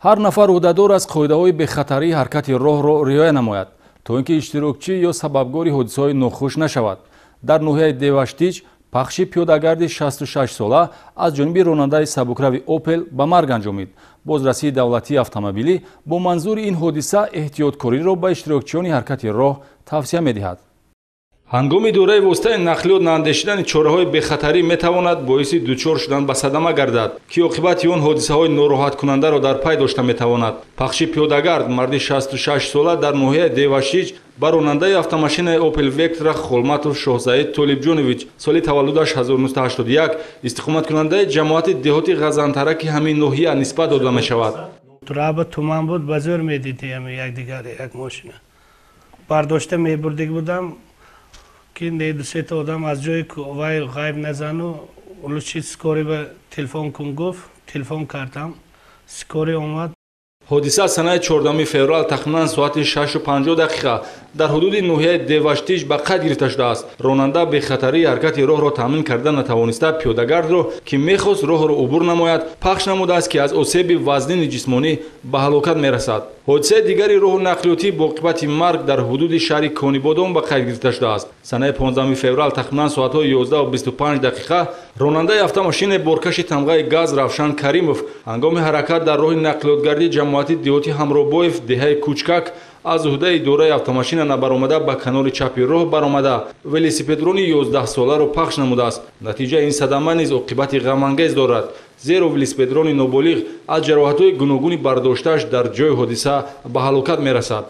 ҳар нафар ӯҳдадор аз қоидаҳои бехатарии ҳаракати роҳро риоя намояд, то ин ки иштирокчӣ ё сабабгори ҳодисаҳои нохуш нашавад. Дар ноҳияи Деваштич пахши пиёдагарди 66 сола аз ҷониби ронандаи сабукрави Opel ба марг анҷомид. Бозрасии давлатии автомобилӣ бо манзури ин ҳодиса эҳтиёткориро ба иштирокчиёни ҳаракати роҳ тавсия медиҳад. ҳангоми дораи воситаи нақлиёт наандешидани чораҳои бехатарӣ метавонад боиси дучор шудан ба садама гардад, ки оқибати он ҳодисаҳои нороҳаткунандаро дар пай дошта метавонад. Пахши пиёдагард марди 66 сола дар ноҳияи Деваштич ба ронандаи автомашинаи Opel Vectra Холматов Шоҳзаид Толибҷонович соли таваллудаш 1981 истиқоматкунандаи ҷамоати деҳоти Ғазантараки ҳамин ноҳия нисбат дода мешавад. Тураба туман буд, ба зӯр медидем якдигар як мошина. Бардошта мебурдик будам ки не дусе та одам аз ҷои вай ғайб назану лучи скори ба телефон кун гуфт, телефон кардам, скори омад. ҳодиса санаи 14 феврал тахминан соати 6:50 дар ҳудуди ноҳияи Деваштич ба қайд гирифта шудааст. Ронанда бехатарии ҳаракати роҳро таъмин карда натавониста пиёдагардро, ки мехост роҳро убур намояд, пахш намудааст, ки аз осеби вазнини ҷисмонӣ ба ҳалокат мерасад. ҳодисаи дигари роҳу нақлиётӣ бо оқибати марг дар ҳудуди шаҳри Конибодон ба қайд гирифта шудааст. Санаи 15 феврал тахминан соатҳои 11:25 ронандаи автомошини боркаши тамғаи газ Равшан Каримов ҳангоми ҳаракат дар роҳи нақлиётгарди ҷамоати деҳоти Ҳамробоев деҳаи Кучкак аз уҳдаи идораи автомошина набаромада ба канори чапи роҳ баромада велосипедрони 11-соларо пахш намудааст. Натиҷаи ин садама низ оқибати ғамангез дорад, зеро велосипедрони ноболиғ аз ҷароҳатҳои гуногуни бардоштааш дар ҷои ҳодиса ба ҳалокат мерасад.